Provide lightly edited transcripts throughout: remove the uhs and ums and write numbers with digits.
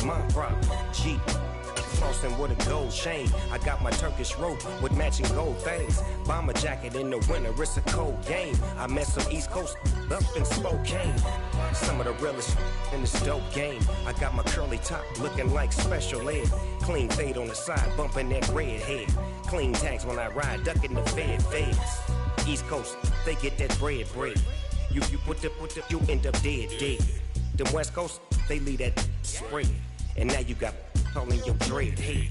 my problem. G. Flossing with a gold chain. I got my Turkish rope with matching gold things. Bomber jacket in the winter, it's a cold game. I met some East Coast up in Spokane. Some of the realest in this dope game. I got my curly top looking like special ed. Clean fade on the side, bumping that red head. Clean tags when I ride, ducking the feds. East Coast, they get that bread. You put the, you end up dead. Them West Coast, they leave that spread. And now you got calling your dread head.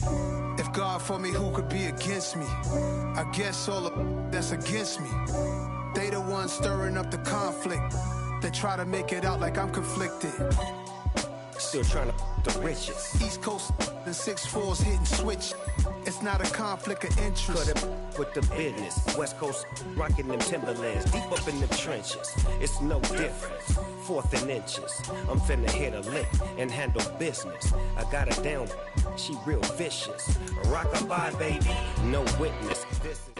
If God for me, who could be against me? I guess all of that's against me. They the ones stirring up the conflict. They try to make it out like I'm conflicted. Still trying to the riches. East Coast and 6'4s hitting switch. It's not a conflict of interest. Cut up with the business. West Coast rocking them Timberlands deep up in the trenches. It's no difference. 4th and inches. I'm finna hit a lick and handle business. I got her down. She real vicious. Rock-a-bye, baby. No witness. This is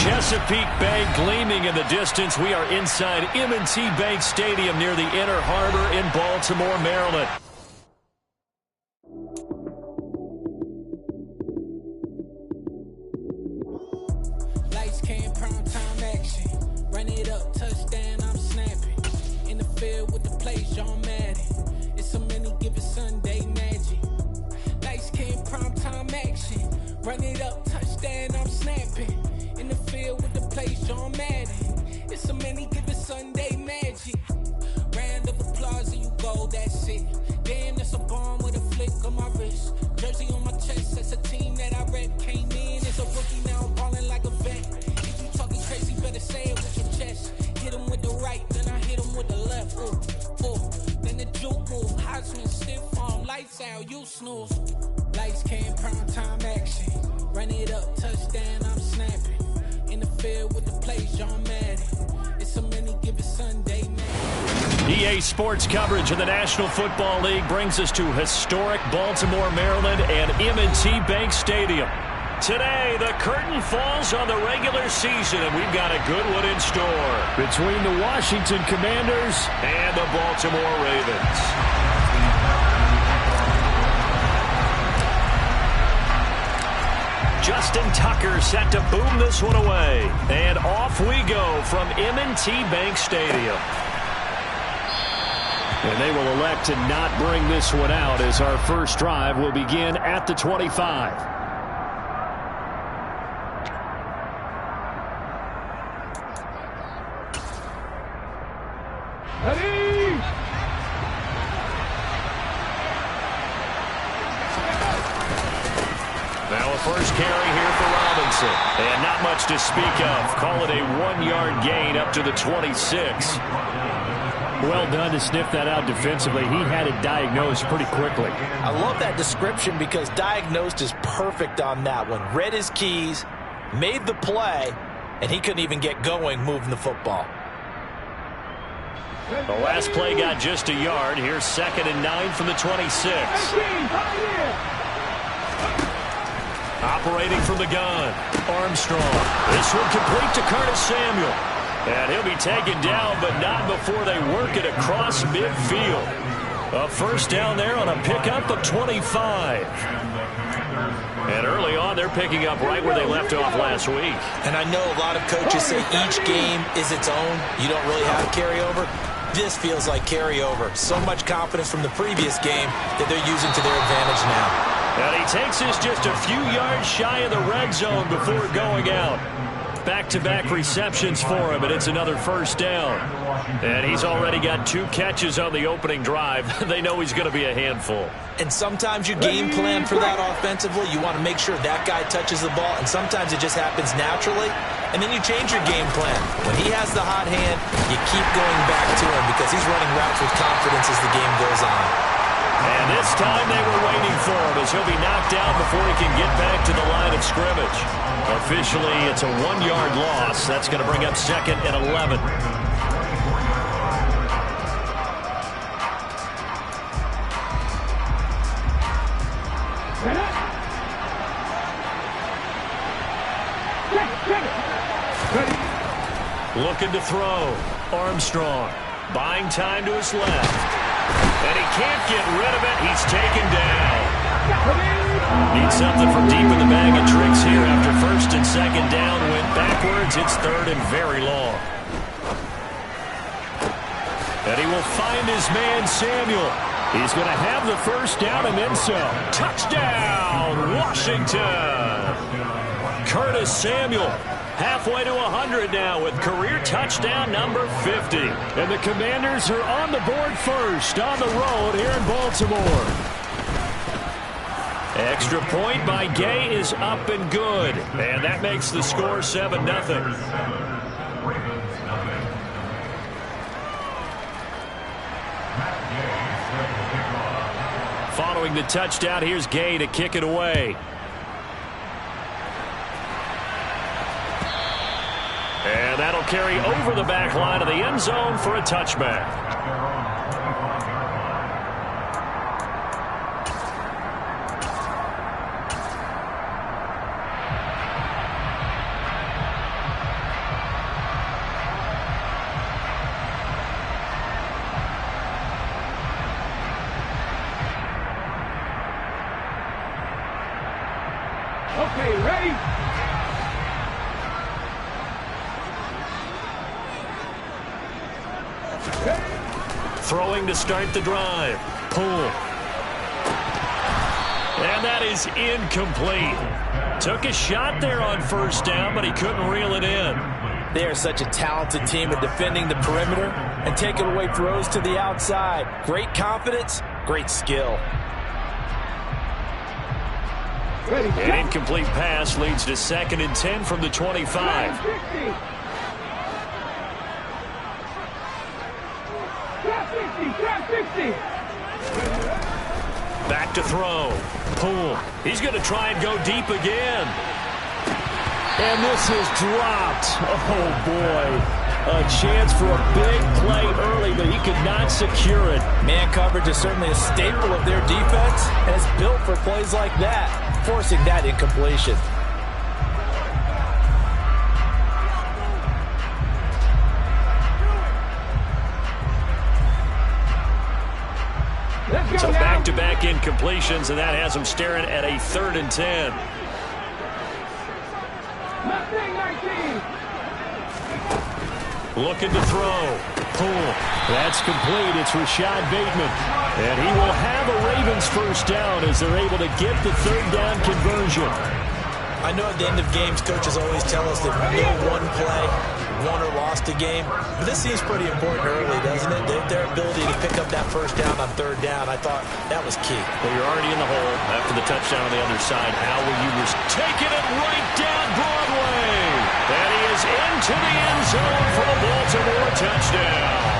Chesapeake Bay gleaming in the distance. We are inside M&T Bank Stadium near the Inner Harbor in Baltimore, Maryland. Lights came, prime time action. Run it up, touchdown, I'm snapping. In the field with the plays, John Madden. It's so many given Sunday magic. Lights came, prime time action. Run it up, touchdown, I'm snapping. In the field with the plays, John Madden. It's so many given Sunday magic. Round of applause and you go, that's it. Damn, that's a bomb with a flick on my wrist. Jersey on my chest, that's a team that I rep. Came in as a rookie, now I'm balling like a vet. If you talking crazy, better say it with your chest. Hit him with the right, then I hit him with the left. Then the juke move, Heisman stiff arm, lights out, you snooze. Lights came, prime time action. Run it up, touchdown, I'm snapping. In the field with the plays, John Madden. It's so many given Sunday, man. EA Sports coverage of the National Football League brings us to historic Baltimore, Maryland and M&T Bank Stadium. Today, the curtain falls on the regular season, and we've got a good one in store between the Washington Commanders and the Baltimore Ravens. Justin Tucker set to boom this one away. And off we go from M&T Bank Stadium. And they will elect to not bring this one out as our first drive will begin at the 25. First carry here for Robinson. And not much to speak of. Call it a 1-yard gain up to the 26. Well done to sniff that out defensively. He had it diagnosed pretty quickly. I love that description because diagnosed is perfect on that one. Read his keys, made the play, and he couldn't even get going moving the football. The last play got just a yard. Here's 2nd and 9 from the 26. Operating from the gun, Armstrong. This one complete to Curtis Samuel. And he'll be taken down, but not before they work it across midfield. A first down there on a pickup of 25. And early on, they're picking up right where they left off last week. And I know a lot of coaches say each game is its own. You don't really have carryover. This feels like carryover. So much confidence from the previous game that they're using to their advantage now. And he takes us just a few yards shy of the red zone before going out. Back-to-back receptions for him, and it's another first down. And he's already got 2 catches on the opening drive. They know he's going to be a handful. And sometimes you game plan for that offensively. You want to make sure that guy touches the ball, and sometimes it just happens naturally. And then you change your game plan. When he has the hot hand, you keep going back to him because he's running routes with confidence as the game goes on. And this time they were waiting for him as he'll be knocked down before he can get back to the line of scrimmage. Officially, it's a 1-yard loss. That's going to bring up 2nd and 11. Looking to throw. Armstrong buying time to his left. And he can't get rid of it. He's taken down. Needs something from deep in the bag of tricks here after first and second down. Went backwards. It's third and very long. And he will find his man, Samuel. He's going to have the first down and then some. Touchdown, Washington. Curtis Samuel halfway to 100 now with career touchdown number 50. And the Commanders are on the board first on the road here in Baltimore. Extra point by Gay is up and good. And that makes the score 7-0. Following the touchdown, here's Gay to kick it away. And that'll carry over the back line of the end zone for a touchback. Okay, ready? Throwing to start the drive. Pull. And that is incomplete. Took a shot there on first down, but he couldn't reel it in. They are such a talented team at defending the perimeter and taking away throws to the outside. Great confidence, great skill. An incomplete pass leads to 2nd and 10 from the 25. Back to throw. Pull. He's going to try and go deep again. And this is dropped. Oh, boy. A chance for a big play early, but he could not secure it. Man coverage is certainly a staple of their defense, and it's built for plays like that, forcing that incompletion. So back-to-back incompletions, and that has him staring at a 3rd and 10. Looking to throw. Pull. That's complete. It's Rashad Bateman. And he will have a Ravens first down as they're able to get the 3rd down conversion. I know at the end of games, coaches always tell us that no one play won or lost a game. But this seems pretty important early, doesn't it? Their ability to pick up that first down on 3rd down, I thought that was key. Well, you're already in the hole after the touchdown on the other side. How will you taking it right down Broadway? And he is into the end zone for the Baltimore touchdown.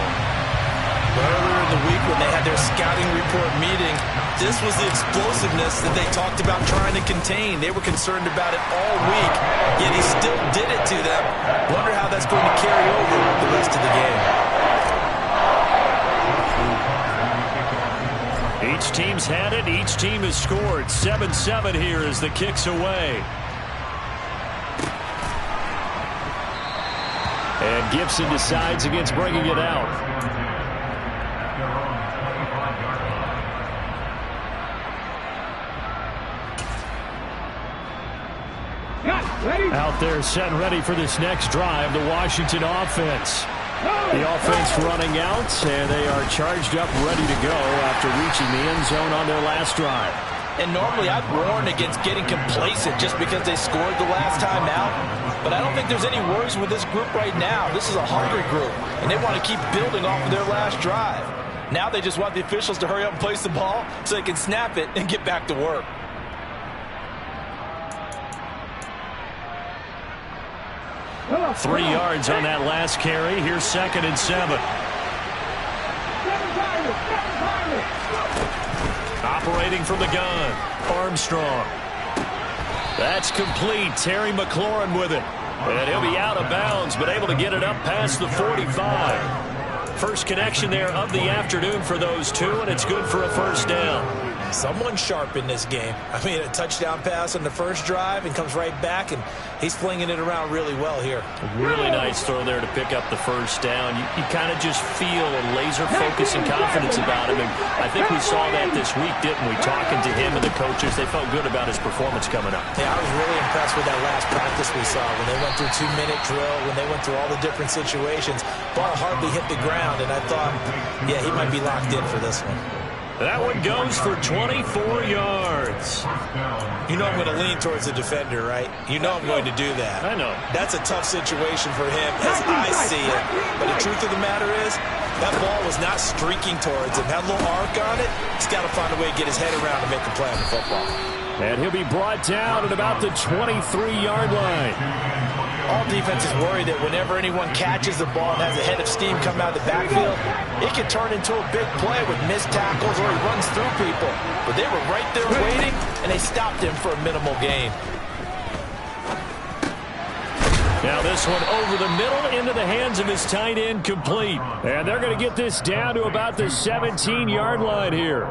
Earlier in the week when they had their scouting report meeting, this was the explosiveness that they talked about trying to contain. They were concerned about it all week, yet he still did it to them. Wonder how that's going to carry over the rest of the game. Each team's had it. Each team has scored. 7-7 here as the kick's away. And Gibson decides against bringing it out. Out there set and ready for this next drive, the Washington offense. The offense running out, and they are charged up, ready to go after reaching the end zone on their last drive. And normally I'd warn against getting complacent just because they scored the last time out. But I don't think there's any worries with this group right now. This is a hungry group, and they want to keep building off of their last drive. Now they just want the officials to hurry up and place the ball so they can snap it and get back to work. Three yards on that last carry. Here's 2nd and 7. Operating from the gun. Armstrong. That's complete. Terry McLaurin with it. And he'll be out of bounds, but able to get it up past the 45. First connection there of the afternoon for those two, and it's good for a first down. Someone sharp in this game. I mean, a touchdown pass on the first drive and comes right back, and he's flinging it around really well here. Really nice throw there to pick up the first down. You kind of just feel a laser focus and confidence about him, and I think we saw that this week, didn't we? Talking to him and the coaches, they felt good about his performance coming up. Yeah, I was really impressed with that last practice we saw when they went through 2-minute drill, when they went through all the different situations. Ball hardly hit the ground, and I thought, yeah, he might be locked in for this one. That one goes for 24 yards. You know I'm going to lean towards the defender, right? You know I'm going to do that. I know. That's a tough situation for him as I see it. But the truth of the matter is, that ball was not streaking towards him. Had a little arc on it. He's got to find a way to get his head around and make a play on the football. And he'll be brought down at about the 23-yard line. All defenses worry that whenever anyone catches the ball and has a head of steam come out of the backfield, it can turn into a big play with missed tackles or he runs through people. But they were right there waiting, and they stopped him for a minimal gain. Now this one over the middle into the hands of his tight end, complete. And they're going to get this down to about the 17-yard line here.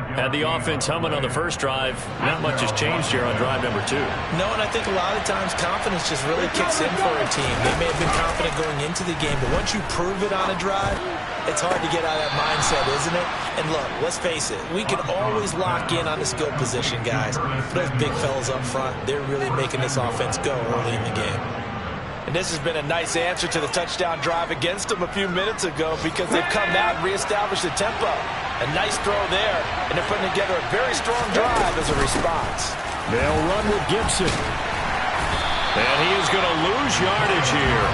Had the offense humming on the first drive. Not much has changed here on drive number 2. No, and I think a lot of times confidence just really kicks in for a team. They may have been confident going into the game, but once you prove it on a drive, it's hard to get out of that mindset, isn't it? And look, let's face it, we can always lock in on the skill position, guys. But those big fellas up front, they're really making this offense go early in the game. And this has been a nice answer to the touchdown drive against them a few minutes ago because they've come out and reestablished the tempo. A nice throw there, and they're putting together a very strong drive as a response. They'll run with Gibson. And he is going to lose yardage here.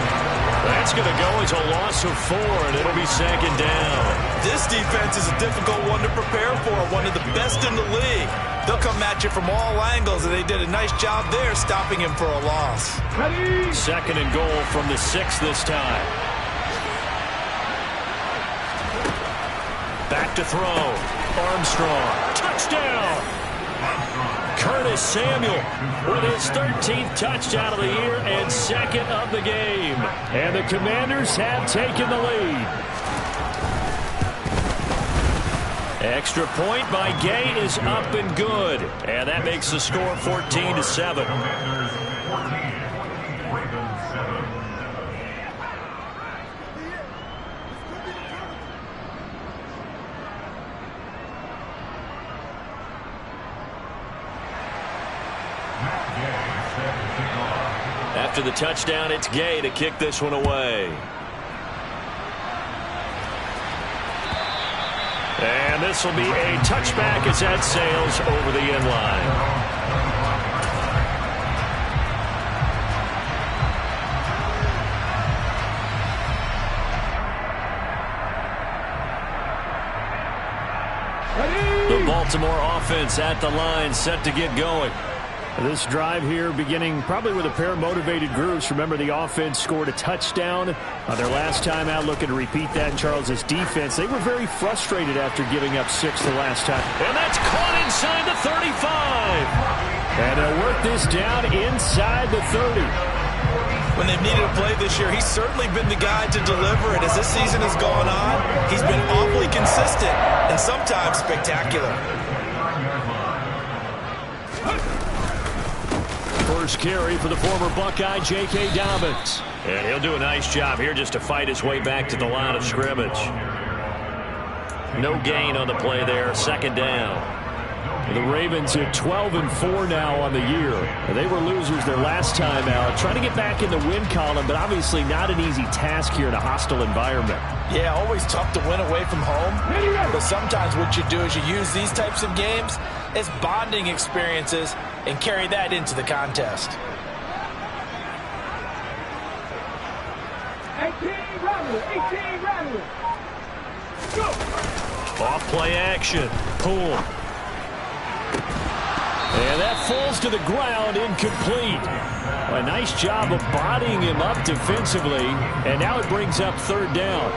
That's going to go as a loss of 4, and it'll be second down. This defense is a difficult one to prepare for, one of the best in the league. They'll come at you from all angles, and they did a nice job there stopping him for a loss. Second and goal from the 6 this time. Back to throw. Armstrong. Touchdown. Curtis Samuel with his 13th touchdown of the year and second of the game. And the Commanders have taken the lead. Extra point by Gay is up and good. And that makes the score 14-7. After the touchdown, it's Gay to kick this one away. And this will be a touchback as that sails over the end line. The Baltimore offense at the line, set to get going. This drive here beginning probably with a pair of motivated groups. Remember, the offense scored a touchdown on their last time out, looking to repeat that in Charles' defense. They were very frustrated after giving up 6 the last time. And that's caught inside the 35. And they'll work this down inside the 30. When they've needed a play this year, he's certainly been the guy to deliver it. As this season has gone on, he's been awfully consistent and sometimes spectacular. First carry for the former Buckeye, J.K. Dobbins. And he'll do a nice job here just to fight his way back to the line of scrimmage. No gain on the play there, second down. The Ravens are 12-4 now on the year. They were losers their last time out, trying to get back in the win column, but obviously not an easy task here in a hostile environment. Yeah, always tough to win away from home, but sometimes what you do is you use these types of games as bonding experiences and carry that into the contest. 18 Rattler. Go! Off play action. Poole. And that falls to the ground, incomplete. A nice job of bodying him up defensively, and now it brings up third down.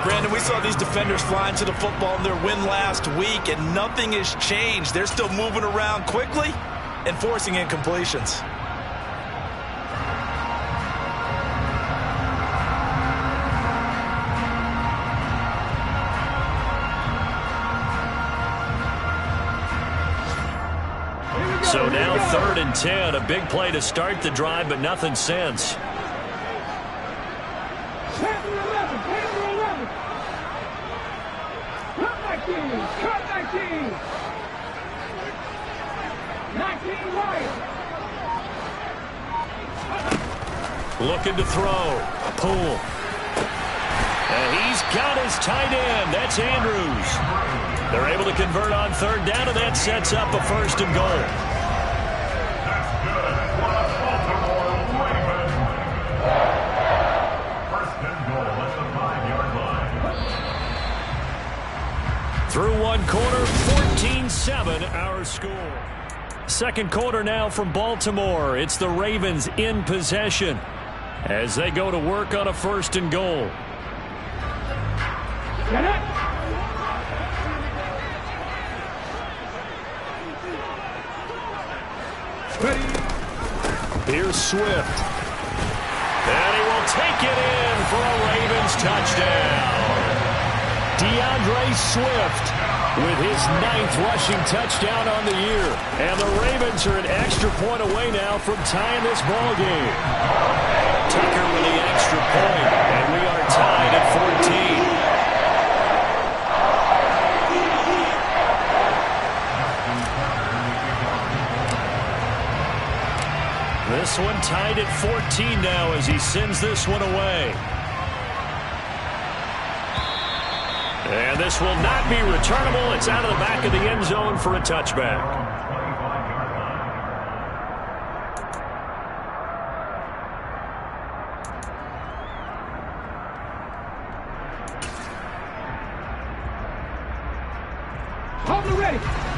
Brandon, we saw these defenders flying to the football in their win last week, and nothing has changed. They're still moving around quickly and forcing incompletions. So now 3rd and 10. A big play to start the drive, but nothing since. Looking to throw. Pull. And he's got his tight end. That's Andrews. They're able to convert on 3rd down, and that sets up a 1st and goal. Through 1 quarter, 14-7 our score. 2nd quarter now from Baltimore. It's the Ravens in possession as they go to work on a 1st and goal. Here's Swift. And he will take it in for a Ravens touchdown. DeAndre Swift with his 9th rushing touchdown on the year. And the Ravens are an extra point away now from tying this ball game. Tucker with the extra point, and we are tied at 14. This one tied at 14 now as he sends this one away. And this will not be returnable. It's out of the back of the end zone for a touchback.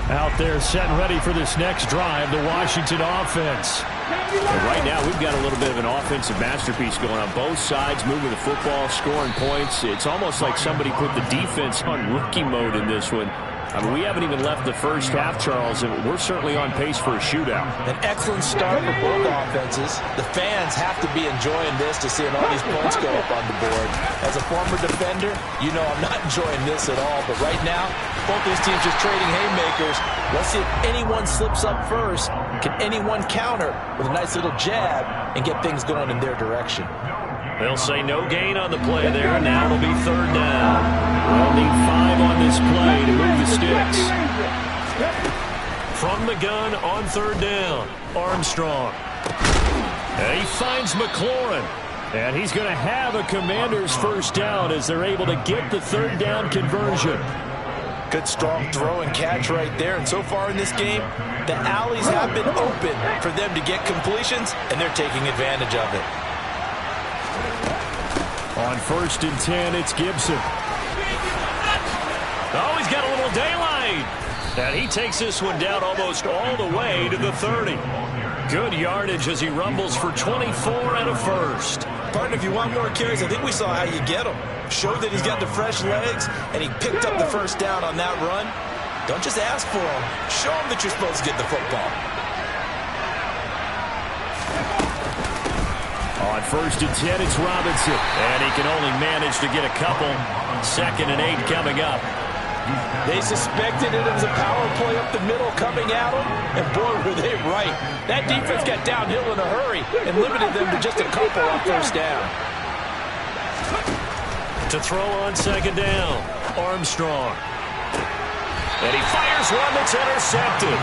Out there set and ready for this next drive, the Washington offense. And right now, we've got a little bit of an offensive masterpiece going on both sides, moving the football, scoring points. It's almost like somebody put the defense on rookie mode in this one. I mean, we haven't even left the first half, Charles, and we're certainly on pace for a shootout. An excellent start for both offenses. The fans have to be enjoying this to seeing all these points go up on the board. As a former defender, you know I'm not enjoying this at all. But right now, both these teams just trading haymakers. Let's see if anyone slips up first. Can anyone counter with a nice little jab and get things going in their direction? They'll say no gain on the play there. Now it'll be 3rd down. We'll need 5 on this play to move the sticks. From the gun on 3rd down, Armstrong. And he finds McLaurin. And he's going to have a Commanders 1st down as they're able to get the 3rd down conversion. Good strong throw and catch right there. And so far in this game, the alleys have been open for them to get completions, and they're taking advantage of it. On 1st and 10, it's Gibson. Oh, he's got a little daylight. And he takes this one down almost all the way to the 30. Good yardage as he rumbles for 24 and a 1st. Partner, if you want more carries, I think we saw how you get him. Showed that he's got the fresh legs, and he picked up the 1st down on that run. Don't just ask for him. Show him that you're supposed to get the football. On 1st and 10, it's Robinson. And he can only manage to get a couple. 2nd and 8 coming up. They suspected it was a power play up the middle coming at them, and boy, were they right. That defense got downhill in a hurry and limited them to just a couple on 1st down. To throw on 2nd down, Armstrong. And he fires one that's intercepted.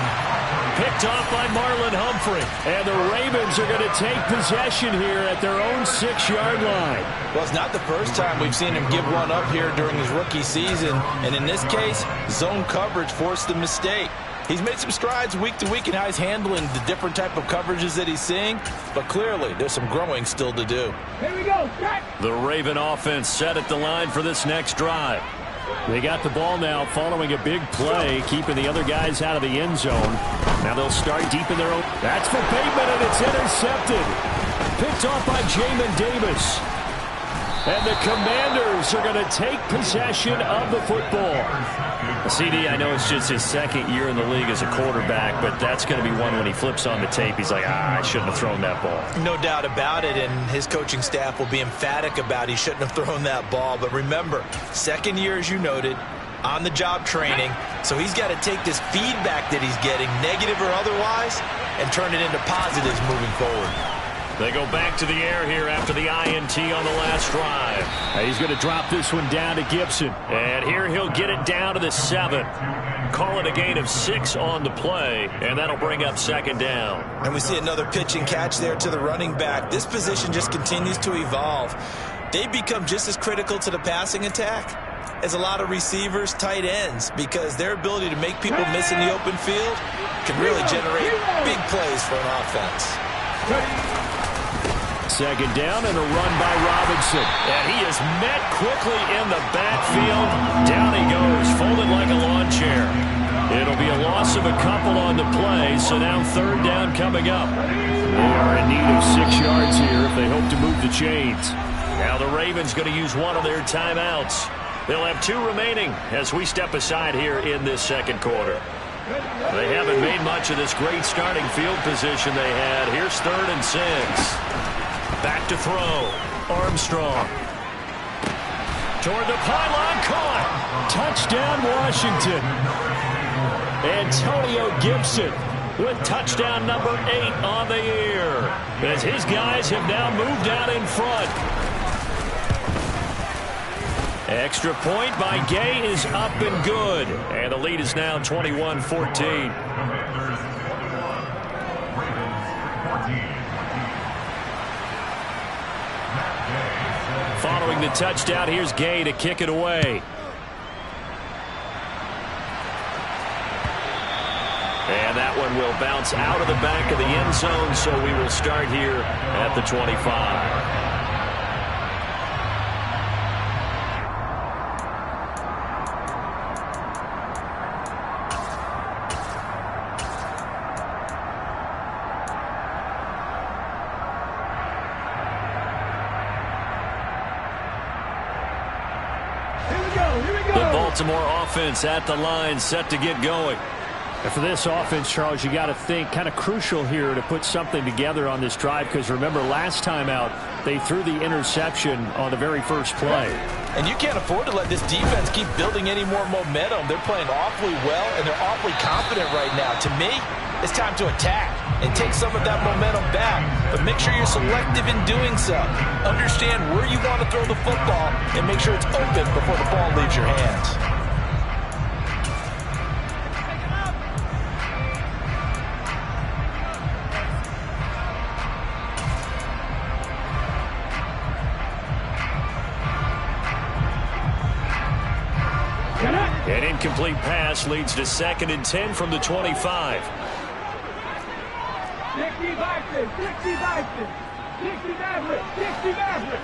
Picked off by Marlon Humphrey. And the Ravens are going to take possession here at their own 6-yard line. Well, it's not the first time we've seen him give one up here during his rookie season. And in this case, zone coverage forced the mistake. He's made some strides week to week in how he's handling the different type of coverages that he's seeing. But clearly, there's some growing still to do. Here we go. The Raven offense set at the line for this next drive. They got the ball now following a big play, keeping the other guys out of the end zone. Now they'll start deep in their own. That's for Bateman, and it's intercepted. Picked off by Jamin Davis. And the Commanders are going to take possession of the football. CD, I know it's just his 2nd year in the league as a quarterback, but that's going to be one when he flips on the tape. He's like, I shouldn't have thrown that ball. No doubt about it, and his coaching staff will be emphatic about he shouldn't have thrown that ball. But remember, 2nd year, as you noted, on-the-job training, So he's got to take this feedback that he's getting, negative or otherwise, and turn it into positives moving forward. They go back to the air here after the INT on the last drive. He's going to drop this one down to Gibson. And here he'll get it down to the 7. Call it a gain of 6 on the play, and that'll bring up second down. And we see another pitch and catch there to the running back. This position just continues to evolve. They become just as critical to the passing attack as a lot of receivers, tight ends, because their ability to make people miss in the open field can really generate big plays for an offense. Second down and a run by Robinson. And he is met quickly in the backfield. Down he goes, folded like a lawn chair. It'll be a loss of a couple on the play, so now third down coming up. They are in need of 6 yards here if they hope to move the chains. Now the Ravens going to use one of their timeouts. They'll have 2 remaining as we step aside here in this second quarter. They haven't made much of this great starting field position they had. Here's 3rd and 6. Back to throw. Armstrong. Toward the pylon. Caught. Touchdown, Washington. Antonio Gibson with touchdown number 8 on the year, as his guys have now moved out in front. Extra point by Gay is up and good. And the lead is now 21-14. Following the touchdown, here's Gay to kick it away. And that one will bounce out of the back of the end zone, so we will start here at the 25. Baltimore offense at the line, set to get going. And for this offense, Charles, you got to think kind of crucial here to put something together on this drive, because remember last time out they threw the interception on the very first play. And you can't afford to let this defense keep building any more momentum. They're playing awfully well, and they're awfully confident right now. To me, it's time to attack and take some of that momentum back. But make sure you're selective in doing so. Understand where you want to throw the football and make sure it's open before the ball leaves your hands. An incomplete pass leads to 2nd and 10 from the 25. 60 Boston, 60 Boston, 60 Maverick, 60 Maverick,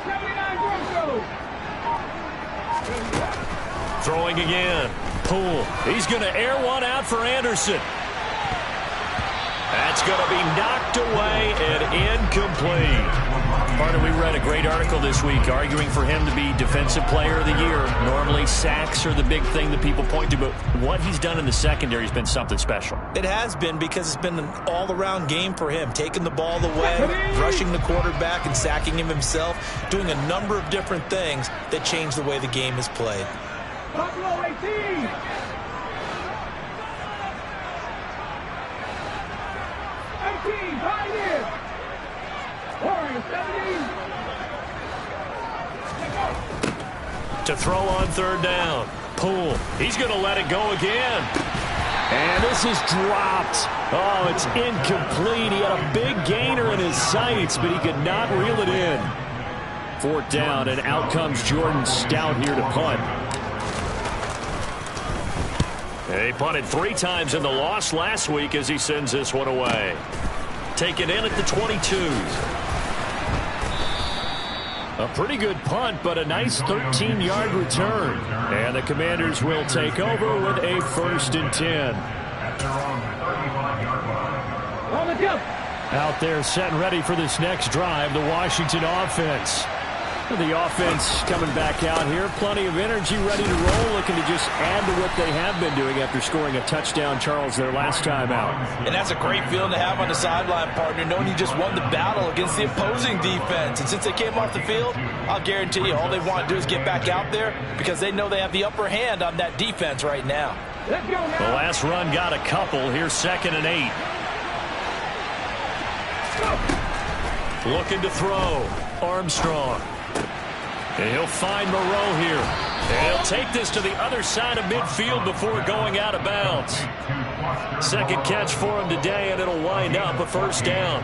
79 Broncos. Throwing again. Poole. He's going to air one out for Anderson. That's going to be knocked away and incomplete. Pardon, we read a great article this week arguing for him to be Defensive Player of the Year. Normally sacks are the big thing that people point to, but what he's done in the secondary has been something special. It has been, because it's been an all-around game for him, taking the ball away, rushing the quarterback and sacking him himself, doing a number of different things that change the way the game is played. Buffalo 18. Pioneer. Warriors 17. To throw on 3rd down. Poole. He's going to let it go again. And this is dropped. Oh, it's incomplete. He had a big gainer in his sights, but he could not reel it in. 4th down, and out comes Jordan Stout here to punt. He punted 3 times in the loss last week as he sends this one away. Taken in at the 22. A pretty good punt, but a nice 13-yard return. And the Commanders will take over with a 1st and 10. Out there set and ready for this next drive, the Washington offense. The offense coming back out here. Plenty of energy, ready to roll, looking to just add to what they have been doing after scoring a touchdown, Charles, their last time out. And that's a great feeling to have on the sideline, partner, knowing you just won the battle against the opposing defense. And since they came off the field, I'll guarantee you all they want to do is get back out there because they know they have the upper hand on that defense right now. Let's go now. The last run got a couple. Here's 2nd and 8. Looking to throw. Armstrong. And he'll find Moreau here. And he'll take this to the other side of midfield before going out of bounds. Second catch for him today, and it'll wind up a first down.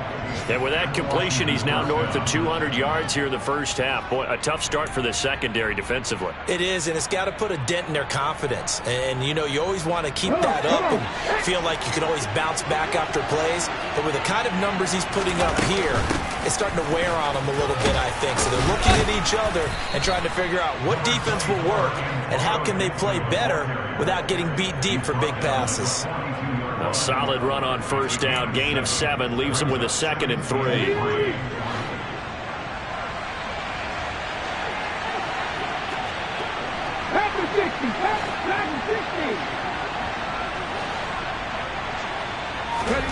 And with that completion, he's now north of 200 yards here in the first half. Boy, a tough start for the secondary defensively. It is, and it's got to put a dent in their confidence. And, you know, you always want to keep that up and feel like you can always bounce back after plays. But with the kind of numbers he's putting up here, it's starting to wear on them a little bit, I think. So they're looking at each other and trying to figure out what defense will work and how can they play better without getting beat deep for big passes. A solid run on first down. Gain of 7 leaves him with a 2nd and 3. Back to 60. Back to 60. Ready.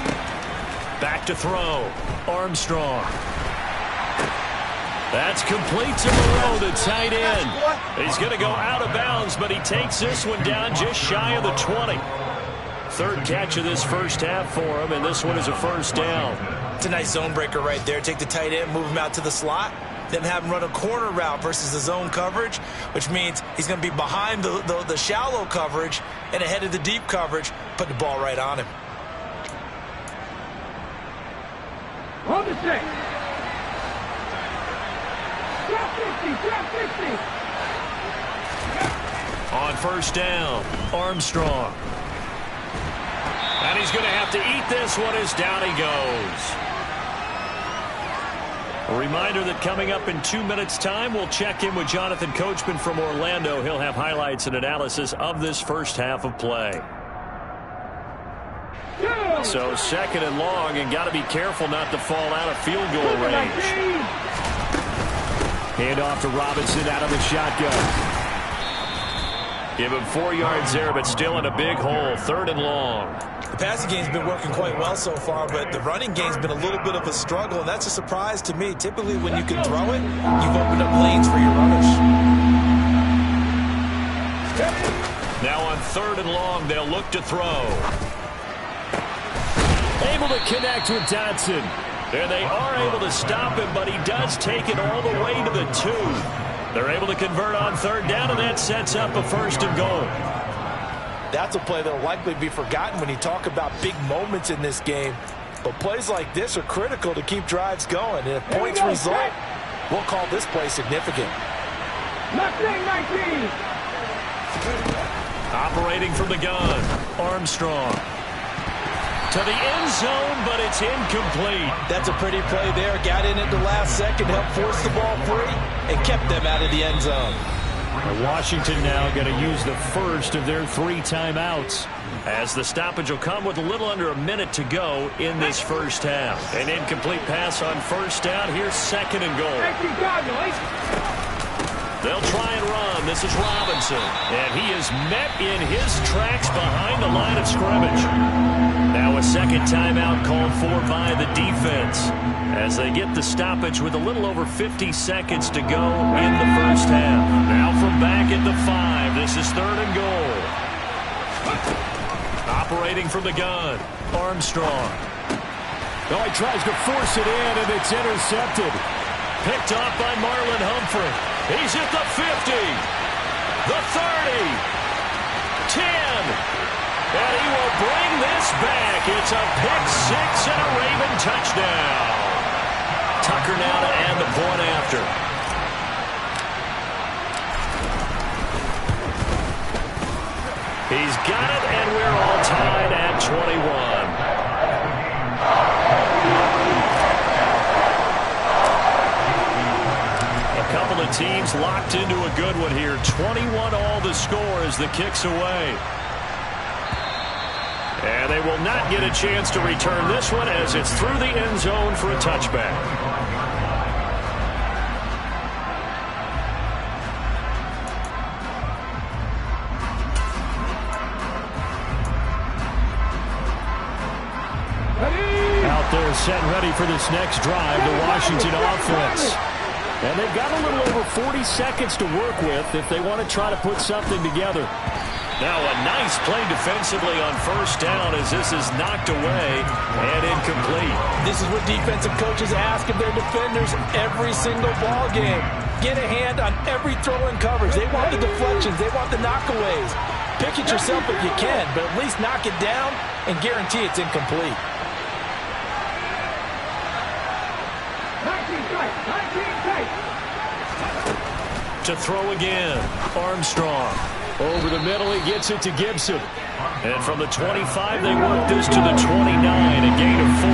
Back to throw. Armstrong. That's complete to Moreau, the tight end. He's going to go out of bounds, but he takes this one down just shy of the 20. Third catch of this first half for him, and this one is a first down. It's a nice zone breaker right there. Take the tight end, move him out to the slot, then have him run a corner route versus the zone coverage, which means he's going to be behind the shallow coverage and ahead of the deep coverage, put the ball right on him. On the check. Drop 50. On first down, Armstrong. And he's going to have to eat this one as down he goes. A reminder that coming up in 2 minutes' time, we'll check in with Jonathan Coachman from Orlando. He'll have highlights and analysis of this first half of play. So 2nd and long, and got to be careful not to fall out of field goal range. Hand off to Robinson out of the shotgun. Give him 4 yards there, but still in a big hole. 3rd and long. The passing game's been working quite well so far, but the running game's been a little bit of a struggle, and that's a surprise to me. Typically, when you can throw it, you've opened up lanes for your runners. Now on 3rd and long, they'll look to throw. Able to connect with Dotson. And they are able to stop him, but he does take it all the way to the 2. They're able to convert on 3rd down, and that sets up a 1st and goal. That's a play that will likely be forgotten when you talk about big moments in this game. But plays like this are critical to keep drives going. And if points result, we'll call this play significant. Mustang 19. Operating from the gun, Armstrong. To the end zone, but it's incomplete. That's a pretty play there. Got in at the last second, helped force the ball free, and kept them out of the end zone. Washington now going to use the first of their 3 timeouts, as the stoppage will come with a little under a minute to go in this first half. An incomplete pass on first down. Here's 2nd and goal. They'll try and run. This is Robinson, and he is met in his tracks behind the line of scrimmage. Now a 2nd timeout called for by the defense as they get the stoppage with a little over 50 seconds to go in the first half. Now from back at the 5, this is 3rd and goal. Operating from the gun, Armstrong. Oh, he tries to force it in, and it's intercepted. Picked off by Marlon Humphrey. He's at the 50, the 30, 10. And he will bring this back. It's a pick-6 and a Raven touchdown. Tucker now to add the point after. He's got it, and we're all tied at 21. A couple of teams locked into a good one here. 21 all the score as the kick's away. And they will not get a chance to return this one as it's through the end zone for a touchback. set and ready for this next drive, the Washington offense. And they've got a little over 40 seconds to work with if they want to try to put something together. Now a nice play defensively on first down as this is knocked away and incomplete. This is what defensive coaches ask of their defenders every single ball game. Get a hand on every throw and coverage. They want the deflections. They want the knockaways. Pick it yourself if you can, but at least knock it down and guarantee it's incomplete. 19 tight. To throw again, Armstrong. Over the middle, he gets it to Gibson. And from the 25, they work this to the 29, a gain of 4.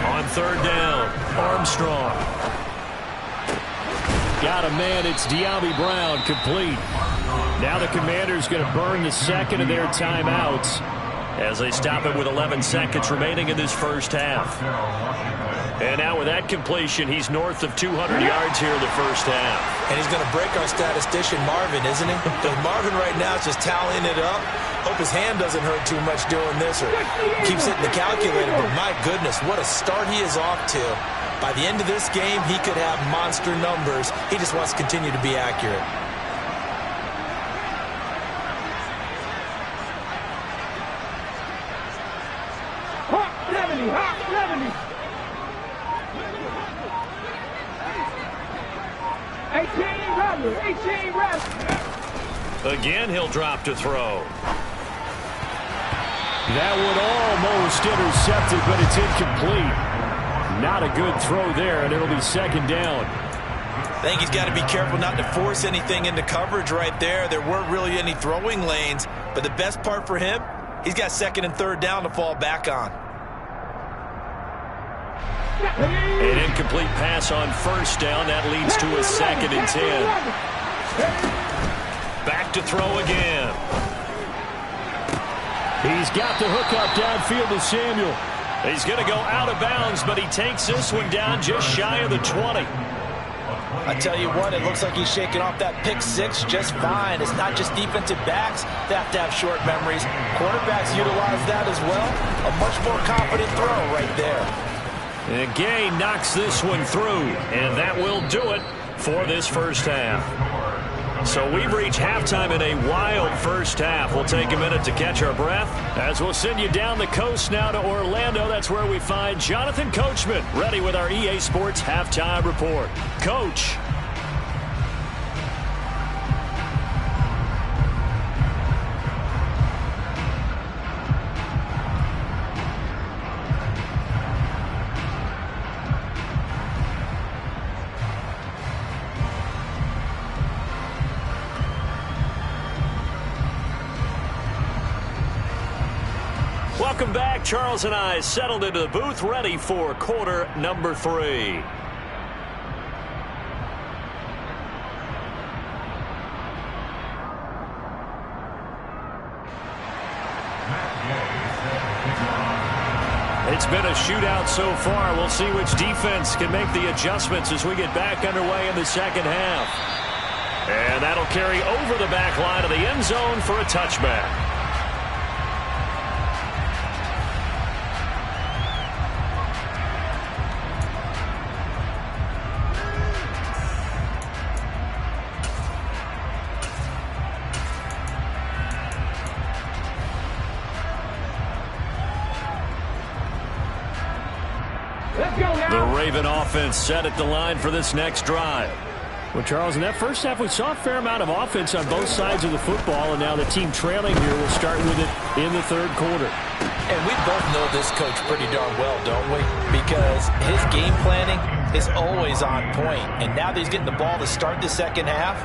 On third down, Armstrong. Got a man, it's De'Ami Brown, complete. Now the Commanders going to burn the second of their timeouts as they stop it with 11 seconds remaining in this first half. And now with that completion, he's north of 200 yards here in the first half. And he's going to break our statistician Marvin, isn't he? Because Marvin right now is just tallying it up. Hope his hand doesn't hurt too much doing this or keeps hitting the calculator. But my goodness, what a start he is off to. By the end of this game, he could have monster numbers. He just wants to continue to be accurate. Hot 70. 18 reps. Again, he'll drop to throw. That one almost intercepted, but it's incomplete. Not a good throw there, and it'll be second down. I think he's got to be careful not to force anything into coverage right there. There weren't really any throwing lanes, but the best part for him, he's got second and third down to fall back on. An incomplete pass on first down. That leads to a second and 10. Back to throw again. He's got the hook up downfield to Samuel. He's going to go out of bounds, but he takes this one down just shy of the 20. I tell you what, it looks like he's shaking off that pick six just fine. It's not just defensive backs that have to have short memories. Quarterbacks utilize that as well. A much more confident throw right there. And Gay knocks this one through, and that will do it for this first half. So we've reached halftime in a wild first half. We'll take a minute to catch our breath as we'll send you down the coast now to Orlando. That's where we find Jonathan Coachman ready with our EA Sports Halftime Report. Coach. Welcome back. Charles and I settled into the booth, ready for quarter number 3. It's been a shootout so far. We'll see which defense can make the adjustments as we get back underway in the second half. And that'll carry over the back line of the end zone for a touchback. The Raven offense set at the line for this next drive. Well, Charles, in that first half, we saw a fair amount of offense on both sides of the football, and now the team trailing here will start with it in the third quarter. And we both know this coach pretty darn well, don't we? Because his game planning is always on point. And now that he's getting the ball to start the second half,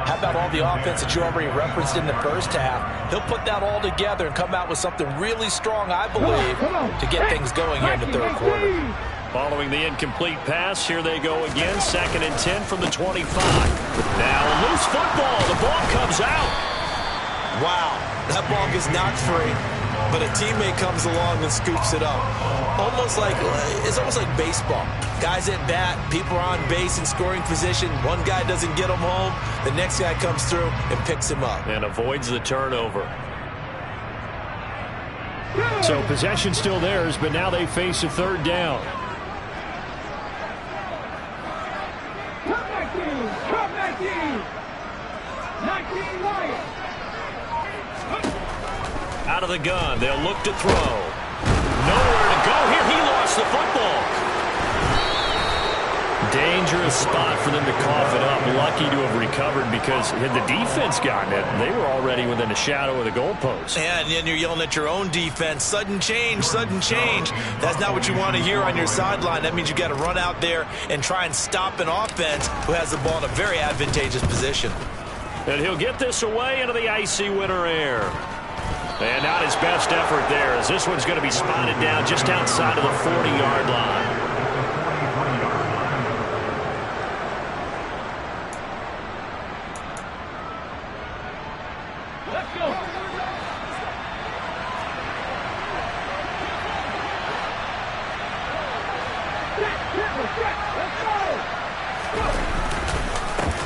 how about all the offense that you already referenced in the first half? He'll put that all together and come out with something really strong, I believe, to get things going here in the third quarter. Following the incomplete pass, here they go again. Second and 10 from the 25. Now a loose football. The ball comes out. Wow, that ball gets knocked free, but a teammate comes along and scoops it up. It's almost like baseball. Guys at bat, people are on base in scoring position. One guy doesn't get him home. The next guy comes through and picks him up. And avoids the turnover. So possession still theirs, but now they face a third down. Come back in! Come back in! 19 Lions! Out of the gun, they'll look to throw. Nowhere to go here. He lost the football. Dangerous spot for them to cough it up. Lucky to have recovered because had the defense gotten it, they were already within a shadow of the goalpost. Yeah, and then you're yelling at your own defense. Sudden change, sudden change. That's not what you want to hear on your sideline. That means you got to run out there and try and stop an offense who has the ball in a very advantageous position. And he'll get this away into the icy winter air. And not his best effort there, as this one's going to be spotted down just outside of the 40-yard line. Let's go! Let's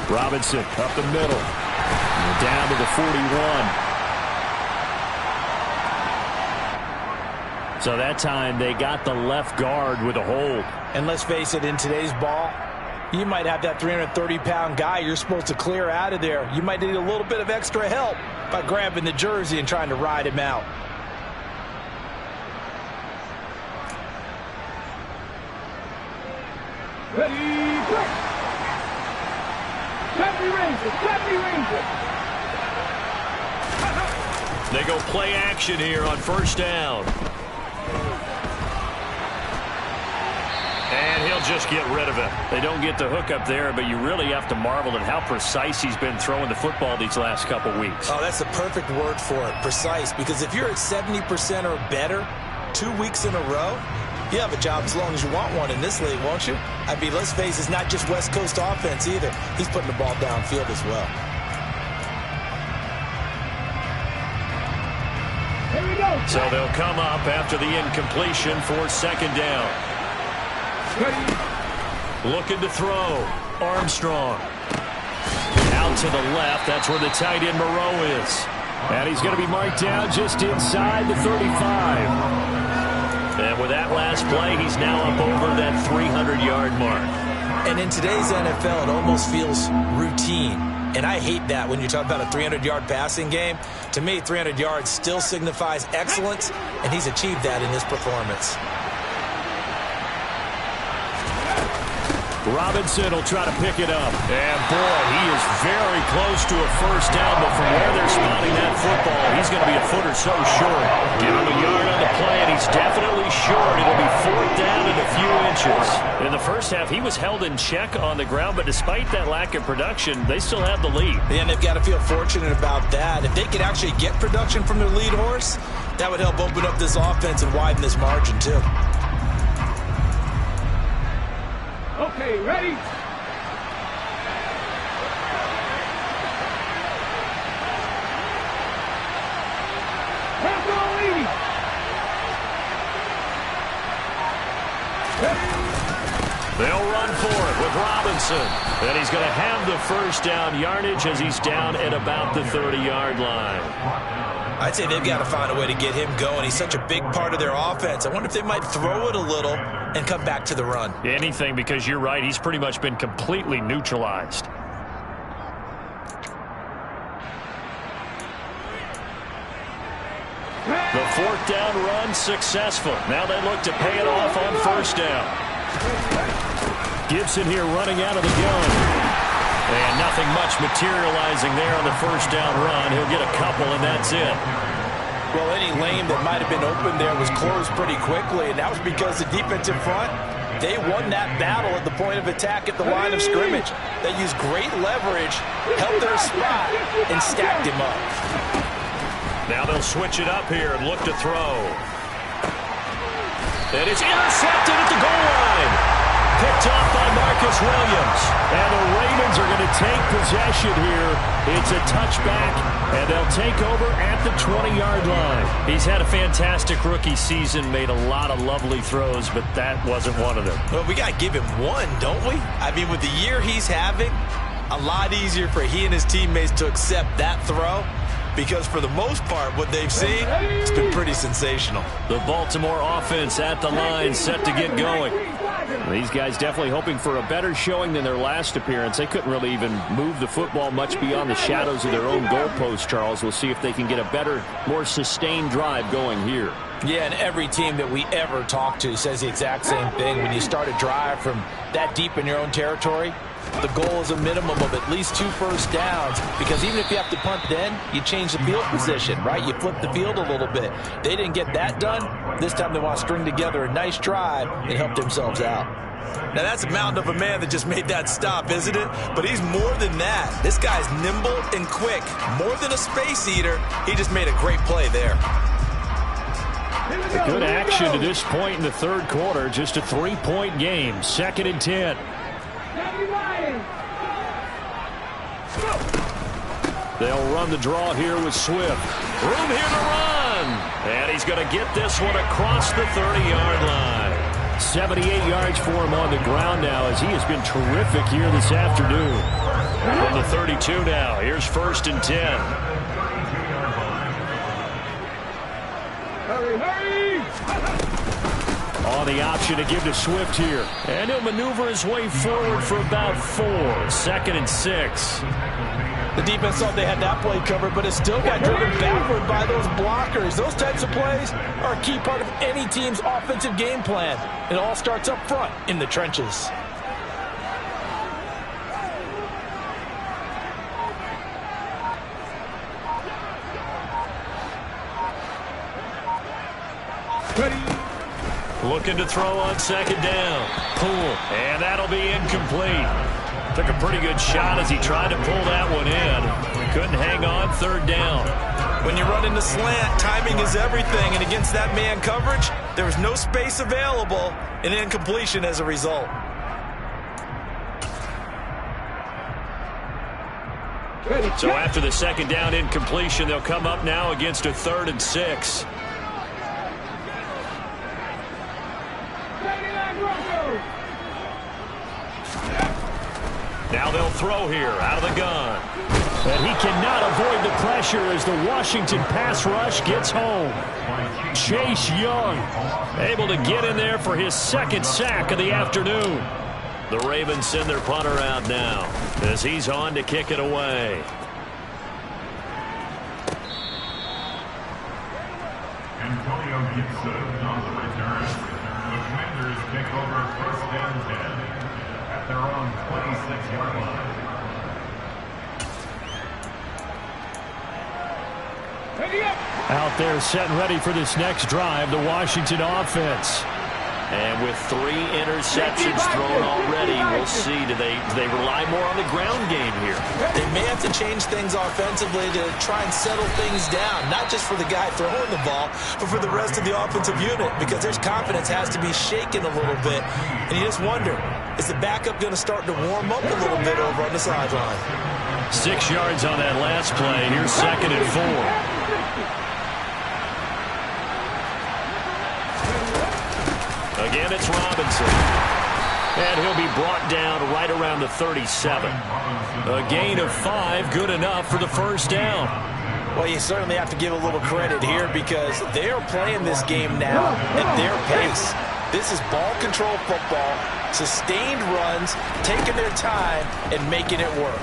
go! Robinson up the middle. And down to the 41. So that time they got the left guard with a hold. And let's face it, in today's ball, you might have that 330-pound guy you're supposed to clear out of there. You might need a little bit of extra help by grabbing the jersey and trying to ride him out. Ready, go! 70 Rangers, 70 Rangers! They go play action here on first down. And he'll just get rid of it. They don't get the hook up there, but you really have to marvel at how precise he's been throwing the football these last couple weeks. Oh, that's the perfect word for it, precise. Because if you're at 70% or better 2 weeks in a row, you have a job as long as you want one in this league, won't you? I mean, let's face it, it's not just West Coast offense either. He's putting the ball downfield as well. Here we go! So they'll come up after the incompletion for second down. Looking to throw. Armstrong. Out to the left. That's where the tight end Moreau is. And he's going to be marked down just inside the 35. And with that last play, he's now up over that 300-yard mark. And in today's NFL, it almost feels routine. And I hate that when you talk about a 300-yard passing game. To me, 300 yards still signifies excellence, and he's achieved that in this performance. Robinson will try to pick it up. And, boy, he is very close to a first down, but from where they're spotting that football, he's going to be a foot or so short. Give him a yard on the play, and he's definitely short. It'll be fourth down in a few inches. In the first half, he was held in check on the ground, but despite that lack of production, they still have the lead. And they've got to feel fortunate about that. If they could actually get production from their lead horse, that would help open up this offense and widen this margin, too. Okay, ready? Hands on lead! They'll run for it with Robinson. And he's going to have the first down yardage as he's down at about the 30-yard line. I'd say they've got to find a way to get him going. He's such a big part of their offense. I wonder if they might throw it a little and come back to the run. Anything, because you're right. He's pretty much been completely neutralized. The fourth down run successful. Now they look to pay it off on first down. Gibson here running out of the gun. And nothing much materializing there on the first down run. He'll get a couple, and that's it. Well, any lane that might have been open there was closed pretty quickly, and that was because the defensive front, they won that battle at the point of attack at the line of scrimmage. They used great leverage, held their spot, and stacked him up. Now they'll switch it up here and look to throw. And it's intercepted at the goal line. Picked off by Marcus Williams. And the Ravens are going to take possession here. It's a touchback, and they'll take over at the 20-yard line. He's had a fantastic rookie season, made a lot of lovely throws, but that wasn't one of them. Well, we got to give him one, don't we? I mean, with the year he's having, a lot easier for he and his teammates to accept that throw because for the most part, what they've seen, it's been pretty sensational. The Baltimore offense at the line, set to get going. These guys definitely hoping for a better showing than their last appearance. They couldn't really even move the football much beyond the shadows of their own goalpost, Charles. We'll see if they can get a better, more sustained drive going here. Yeah, and every team that we ever talk to says the exact same thing. When you start a drive from that deep in your own territory, the goal is a minimum of at least 2 first downs, because even if you have to punt then, you change the field position, right? You flip the field a little bit. They didn't get that done. This time they want to string together a nice drive and help themselves out. Now that's a mountain of a man that just made that stop, isn't it? But he's more than that. This guy's nimble and quick. More than a space eater, he just made a great play there. Good action to this point in the third quarter. Just a 3-point game. 2nd and 10. They'll run the draw here with Swift. Room here to run. And he's going to get this one across the 30-yard line. 78 yards for him on the ground now, as he has been terrific here this afternoon. From the 32 now, here's 1st and 10. On the option to give to Swift here. And he'll maneuver his way forward for about 4. 2nd and 6. The defense thought they had that play covered, but it still got driven backward by those blockers. Those types of plays are a key part of any team's offensive game plan. It all starts up front in the trenches. Looking to throw on 2nd down. Poole, and that'll be incomplete. Took a pretty good shot as he tried to pull that one in. Couldn't hang on. 3rd down. When you run into slant, timing is everything, and against that man coverage, there was no space available, and incompletion as a result. So after the 2nd down incompletion, they'll come up now against a 3rd and 6. Now they'll throw here out of the gun. And he cannot avoid the pressure as the Washington pass rush gets home. Chase Young able to get in there for his 2nd sack of the afternoon. The Ravens send their punter out now as he's on to kick it away. Antonio Gibson on the return. The Commanders pick over 1st and 10 at their own 26-yard line. Out there set and ready for this next drive, the Washington offense. And with 3 interceptions thrown already, we'll see. Do they rely more on the ground game here? They may have to change things offensively to try and settle things down, not just for the guy throwing the ball, but for the rest of the offensive unit, because their confidence has to be shaken a little bit. And you just wonder, is the backup going to start to warm up a little bit over on the sideline? 6 yards on that last play. Here's 2nd and 4. Again, it's Robinson. And he'll be brought down right around the 37. A gain of 5, good enough for the 1st down. Well, you certainly have to give a little credit here because they are playing this game now at their pace. This is ball control football, sustained runs, taking their time, and making it work.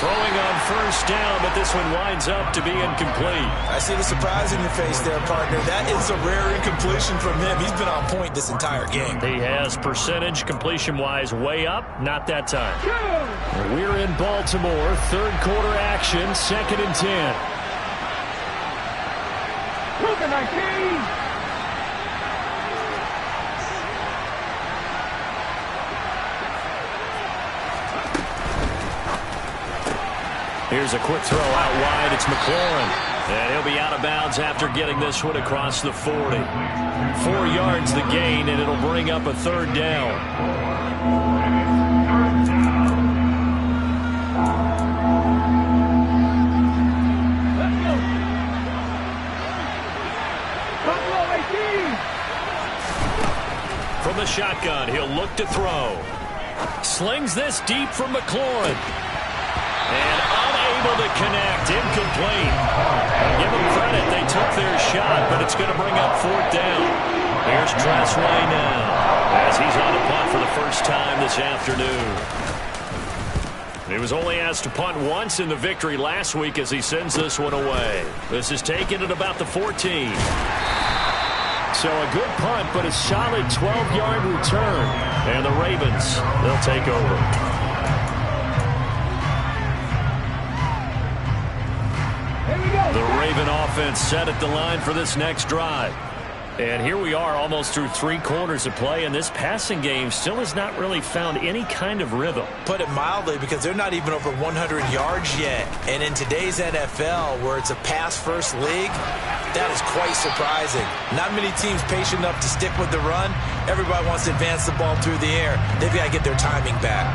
Throwing on 1st down, but this one winds up to be incomplete. I see the surprise in your face there, partner. That is a rare incompletion from him. He's been on point this entire game. He has percentage completion-wise way up. Not that time. We're in Baltimore. 3rd quarter action. 2nd and 10. Here's a quick throw out wide. It's McLaurin. And he'll be out of bounds after getting this one across the 40. 4 yards the gain, and it'll bring up a 3rd down. From the shotgun, he'll look to throw. Slings this deep from McLaurin. And unable to connect. Incomplete. Give them credit. They took their shot, but it's going to bring up 4th down. Here's Tressway now as he's on a punt for the first time this afternoon. He was only asked to punt once in the victory last week as he sends this one away. This is taken at about the 14. So a good punt, but a solid 12-yard return. And the Ravens, they'll take over. The Raven offense set at the line for this next drive. And here we are almost through 3 quarters of play, and this passing game still has not really found any kind of rhythm. Put it mildly, because they're not even over 100 yards yet. And in today's NFL, where it's a pass-first league, that is quite surprising. Not many teams patient enough to stick with the run. Everybody wants to advance the ball through the air. They've got to get their timing back.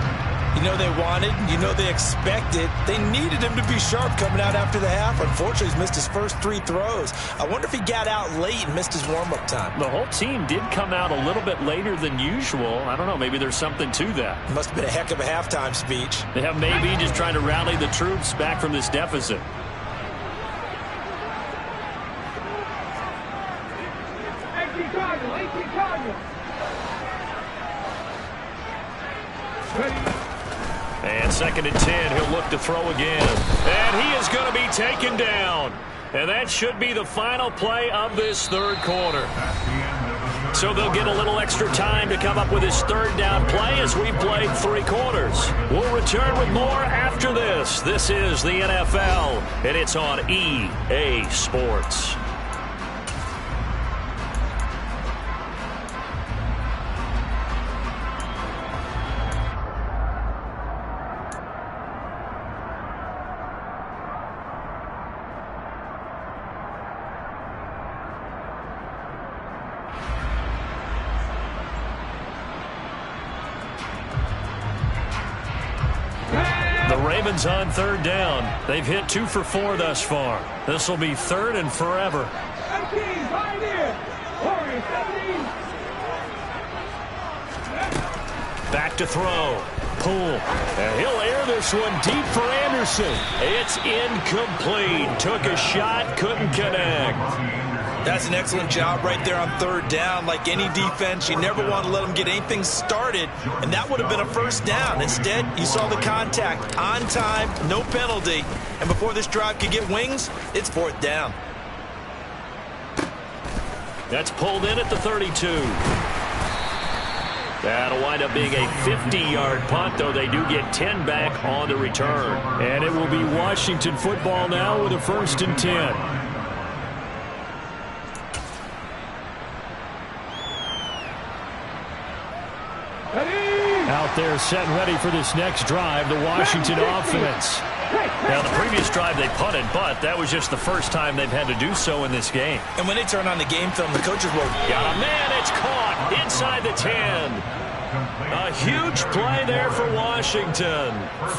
You know they wanted, you know they expected. They needed him to be sharp coming out after the half. Unfortunately, he's missed his first 3 throws. I wonder if he got out late and missed his warm-up time. The whole team did come out a little bit later than usual. I don't know, maybe there's something to that. Must have been a heck of a halftime speech. Yeah, maybe just trying to rally the troops back from this deficit. And 2nd and 10, he'll look to throw again. And he is going to be taken down. And that should be the final play of this 3rd quarter. So they'll get a little extra time to come up with his 3rd down play as we've played 3 quarters. We'll return with more after this. This is the NFL, and it's on EA Sports. Ravens on 3rd down. They've hit 2 for 4 thus far. This will be 3rd and forever. Back to throw. Pull. And he'll air this one deep for Anderson. It's incomplete. Took a shot, couldn't connect. That's an excellent job right there on 3rd down. Like any defense, you never want to let them get anything started, and that would have been a 1st down. Instead, you saw the contact on time, no penalty, and before this drive could get wings, it's 4th down. That's pulled in at the 32. That'll wind up being a 50-yard punt, though they do get 10 back on the return. And it will be Washington football now with a 1st and 10. Out there set and ready for this next drive, the Washington offense. Now, the previous drive they punted, but that was just the first time they've had to do so in this game. And when they turn on the game film, the coaches will... Got a man, it's caught inside the 10. A huge play there for Washington.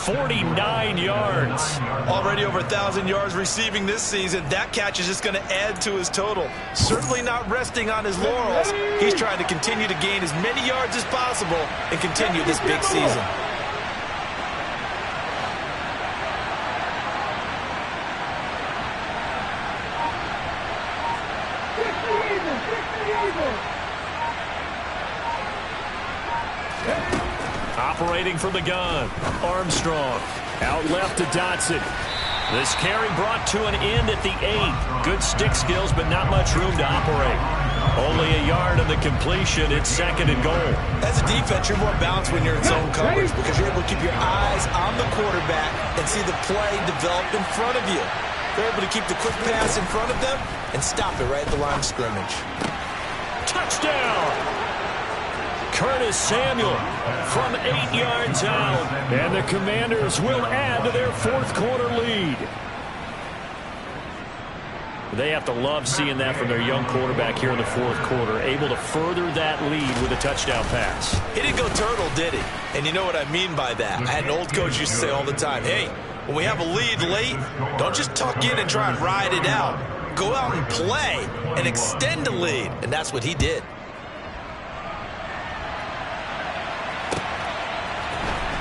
49 yards. Already over 1,000 yards receiving this season. That catch is just going to add to his total. Certainly not resting on his laurels. He's trying to continue to gain as many yards as possible and continue this big season. Operating from the gun, Armstrong. Out left to Dotson. This carry brought to an end at the 8. Good stick skills, but not much room to operate. Only a yard of the completion. It's 2nd and goal. As a defense, you're more balanced when you're in zone coverage because you're able to keep your eyes on the quarterback and see the play develop in front of you. They're able to keep the quick pass in front of them and stop it right at the line of scrimmage. Touchdown! Curtis Samuel from 8 yards out. And the Commanders will add to their 4th quarter lead. They have to love seeing that from their young quarterback here in the 4th quarter, able to further that lead with a touchdown pass. He didn't go turtle, did he? And you know what I mean by that. I had an old coach used to say all the time, hey, when we have a lead late, don't just tuck in and try and ride it out. Go out and play and extend the lead. And that's what he did.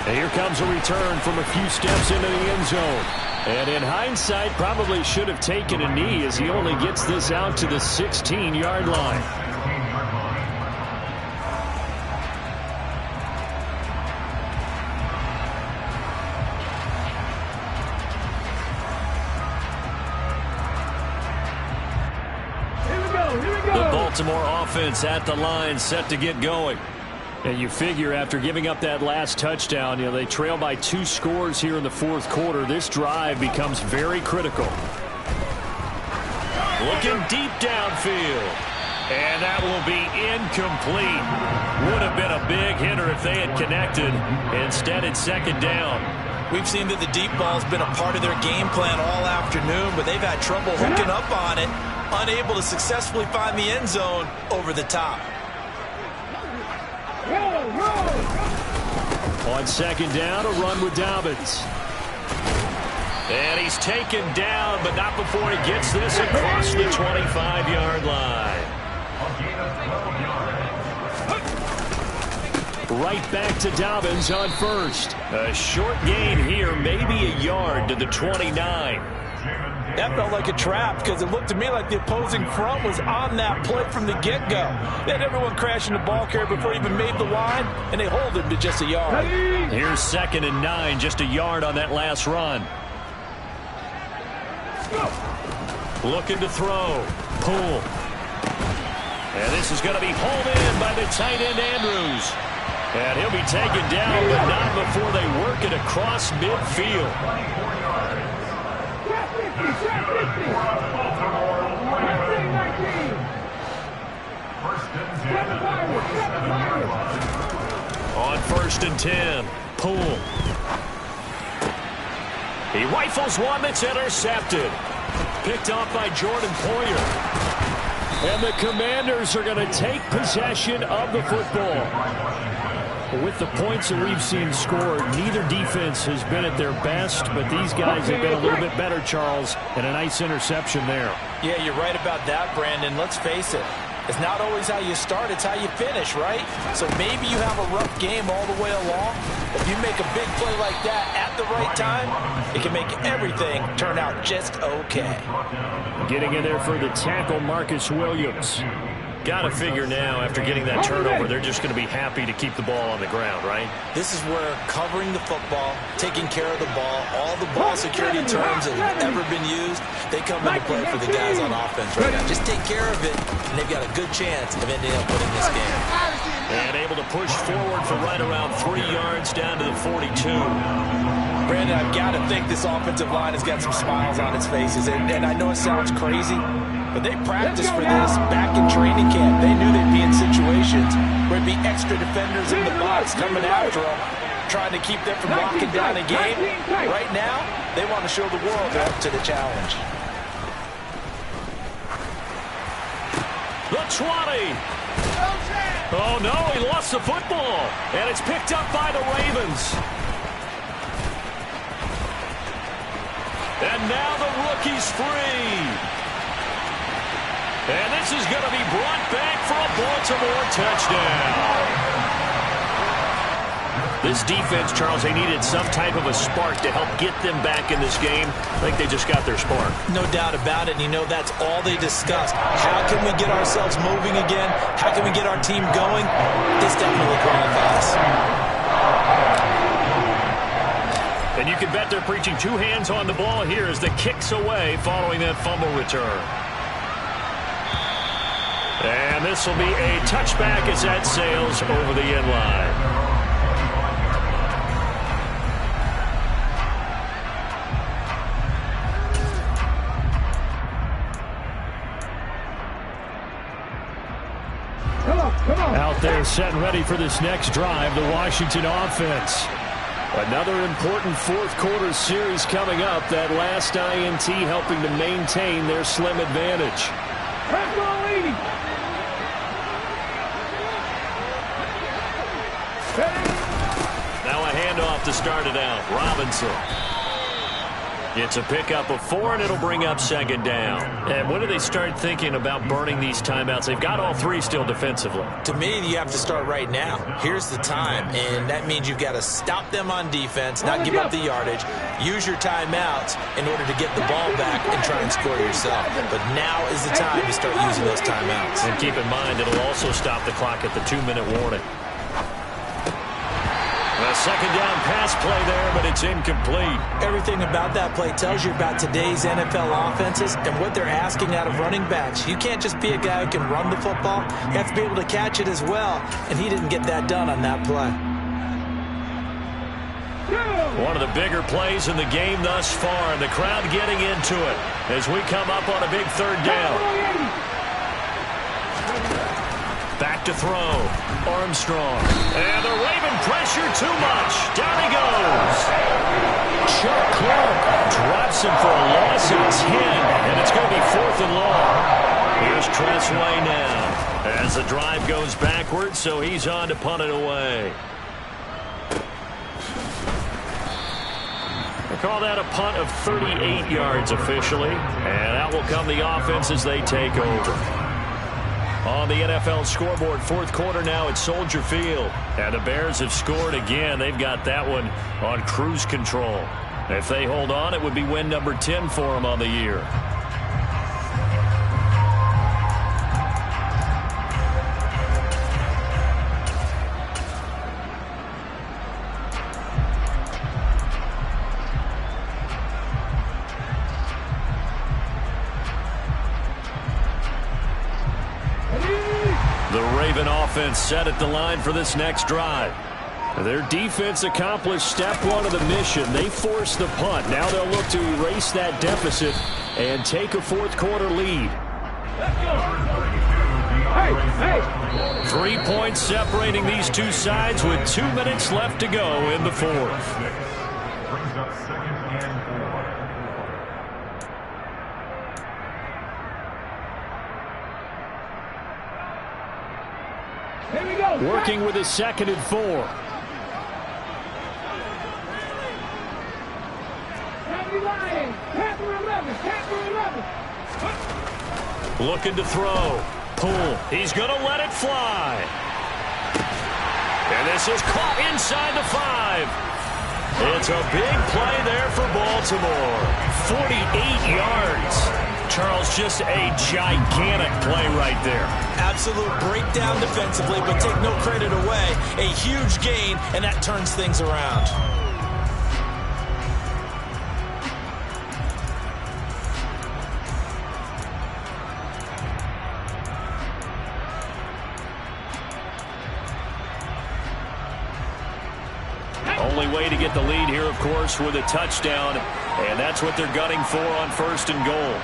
And here comes a return from a few steps into the end zone. And in hindsight, probably should have taken a knee as he only gets this out to the 16-yard line. The Baltimore offense at the line, set to get going. And you figure after giving up that last touchdown, they trail by 2 scores here in the fourth quarter. This drive becomes very critical. Looking deep downfield. And that will be incomplete. Would have been a big hitter if they had connected. Instead, it's second down. We've seen that the deep ball's been a part of their game plan all afternoon, but they've had trouble hooking up on it, unable to successfully find the end zone over the top. On second down, a run with Dobbins. And he's taken down, but not before he gets this across the 25-yard line. Right back to Dobbins on first. A short gain here, maybe a yard to the 29. That felt like a trap because it looked to me like the opposing front was on that play from the get-go. They had everyone crashing the ball carrier before he even made the line, and they hold him to just a yard. Here's 2nd and 9, just a yard on that last run. Looking to throw. Pull. And this is going to be hauled in by the tight end Andrews. And he'll be taken down, but not before they work it across midfield. On 1st and 10, Poole. He rifles one that's intercepted. Picked off by Jordan Poyer. And the Commanders are going to take possession of the football. With the points that we've seen scored, neither defense has been at their best, but these guys have been a little bit better, Charles, and a nice interception there. Yeah, you're right about that, Brandon. Let's face it. It's not always how you start, it's how you finish, right? So maybe you have a rough game all the way along. If you make a big play like that at the right time, it can make everything turn out just okay. Getting in there for the tackle, Marcus Williams. Got to figure now, after getting that turnover, they're just going to be happy to keep the ball on the ground, right? This is where covering the football, taking care of the ball, all the ball security terms that have ever been used, they come into play for the guys on offense right now. Just take care of it, and they've got a good chance of ending up winning this game. And able to push forward for right around 3 yards down to the 42. Brandon, I've got to think this offensive line has got some smiles on its faces, and I know it sounds crazy, but they practiced for this back in training camp. They knew they'd be in situations where there'd be extra defenders in the box coming after them, trying to keep them from locking down a game. Right now, they want to show the world they're up to the challenge. The 20. Oh, no, he lost the football, and it's picked up by the Ravens. And now the rookie's free. And this is going to be brought back for a Baltimore touchdown. This defense, Charles, they needed some type of a spark to help get them back in this game. I think they just got their spark. No doubt about it, and you know that's all they discussed. How can we get ourselves moving again? How can we get our team going? This definitely qualifies. And you can bet they're preaching 2 hands on the ball here as the kick's away following that fumble return. And this will be a touchback as that sails over the end line. Out there set and ready for this next drive, the Washington offense. Another important fourth quarter series coming up. That last INT helping to maintain their slim advantage. Now a handoff to start it out. Robinson. It's a pickup of 4, and it'll bring up second down. And when do they start thinking about burning these timeouts? They've got all 3 still defensively. To me, you have to start right now. Here's the time, and that means you've got to stop them on defense, not give up the yardage, use your timeouts in order to get the ball back and try and score yourself. But now is the time to start using those timeouts. And keep in mind, it'll also stop the clock at the 2-minute warning. A second down pass play there, but it's incomplete. Everything about that play tells you about today's NFL offenses and what they're asking out of running backs. You can't just be a guy who can run the football. You have to be able to catch it as well, and he didn't get that done on that play. One of the bigger plays in the game thus far, and the crowd getting into it as we come up on a big third down. Back to throw. Armstrong. And the Raven pressure too much. Down he goes. Chuck Clark drops him for a loss of 10, and it's going to be 4th and long. Here's Tressway now as the drive goes backwards, so he's on to punt it away. They call that a punt of 38 yards officially, and out will come the offense as they take over. On the NFL scoreboard, 4th quarter now at Soldier Field. And the Bears have scored again. They've got that one on cruise control. If they hold on, it would be win number 10 for them on the year. Offense set at the line for this next drive. Their defense accomplished step 1 of the mission. They forced the punt. Now they'll look to erase that deficit and take a 4th quarter lead. 3 points separating these two sides with 2 minutes left to go in the 4th. Brings up 2nd and 4. Working with his 2nd and 4. Looking to throw. Pull. He's going to let it fly. And this is caught inside the 5. It's a big play there for Baltimore. 48 yards. Charles, just a gigantic play right there. Absolute breakdown defensively, but take no credit away. A huge gain, and that turns things around. Only way to get the lead here, of course, with a touchdown, and that's what they're gunning for on 1st and goal.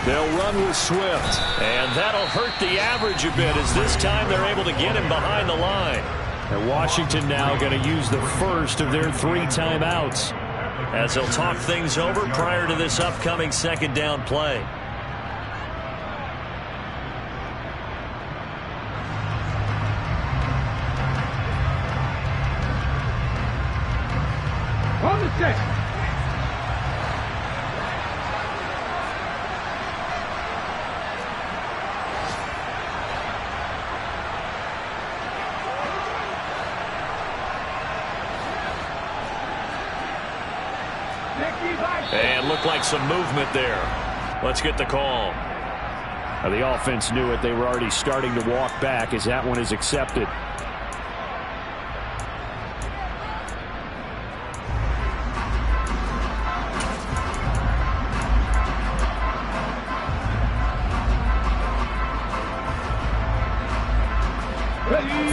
They'll run with Swift, and that'll hurt the average a bit as this time they're able to get him behind the line. And Washington now going to use the first of their 3 timeouts as they'll talk things over prior to this upcoming 2nd down play. On the set. And looked like some movement there. Let's get the call. The offense knew it. They were already starting to walk back as that one is accepted.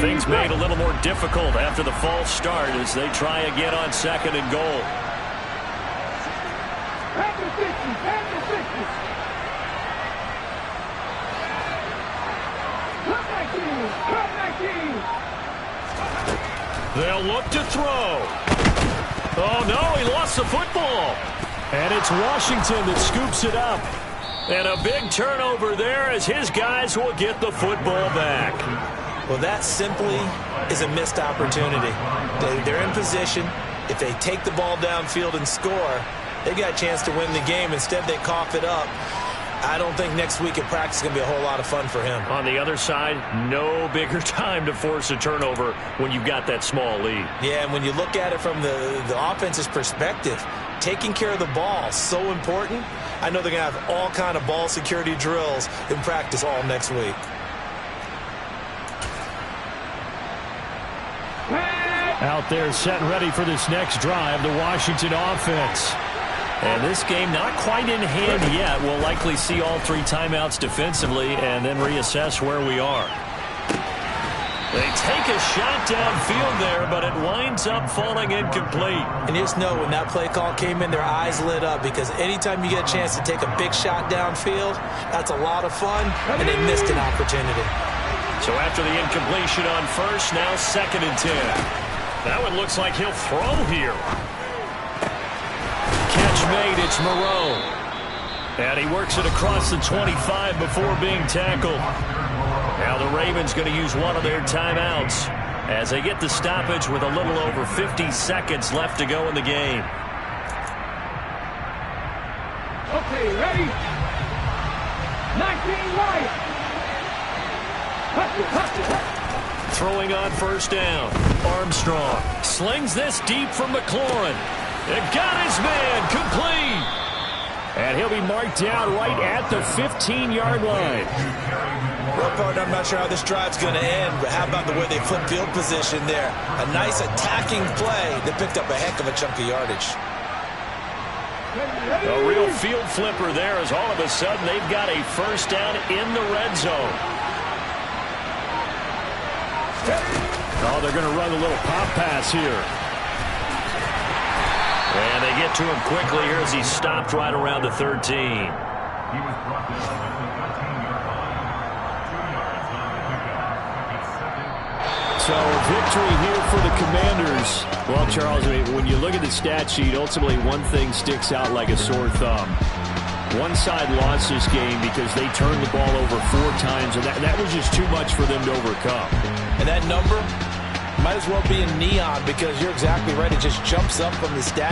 Things made a little more difficult after the false start as they try again on 2nd and goal. They'll look to throw. Oh, no, he lost the football. And it's Washington that scoops it up. And a big turnover there as his guys will get the football back. Well, that simply is a missed opportunity. They're in position. If they take the ball downfield and score, they've got a chance to win the game. Instead, they cough it up. I don't think next week at practice is going to be a whole lot of fun for him. On the other side, no bigger time to force a turnover when you've got that small lead. Yeah, and when you look at it from the offense's perspective, taking care of the ball is so important. I know they're going to have all kind of ball security drills in practice all next week. Out there set and ready for this next drive, the Washington offense. And this game not quite in hand yet. We'll likely see all 3 timeouts defensively and then reassess where we are. They take a shot downfield there, but it winds up falling incomplete. And you just know when that play call came in, their eyes lit up, because anytime you get a chance to take a big shot downfield, that's a lot of fun, and they missed an opportunity. So after the incompletion on first, now 2nd and 10. That one looks like he'll throw here. Catch made, it's Moreau. And he works it across the 25 before being tackled. Now the Ravens going to use one of their timeouts as they get the stoppage with a little over 50 seconds left to go in the game. Okay, ready? 19 right. Throwing on first down. Armstrong slings this deep from McLaurin. It got his man complete. And he'll be marked down right at the 15-yard line. Well, partner, I'm not sure how this drive's going to end, but how about the way they flip field position there? A nice attacking play that picked up a heck of a chunk of yardage. A real field flipper there, as all of a sudden they've got a first down in the red zone. Oh, they're going to run a little pop pass here. And they get to him quickly here as he's stopped right around the 13. He was brought down at the 13-yard line. 2 yards on the pickup. So victory here for the Commanders. Well, Charles, I mean, when you look at the stat sheet, ultimately one thing sticks out like a sore thumb. One side lost this game because they turned the ball over 4 times, and that was just too much for them to overcome. And that number might as well be in neon, because you're exactly right. It just jumps up from the stat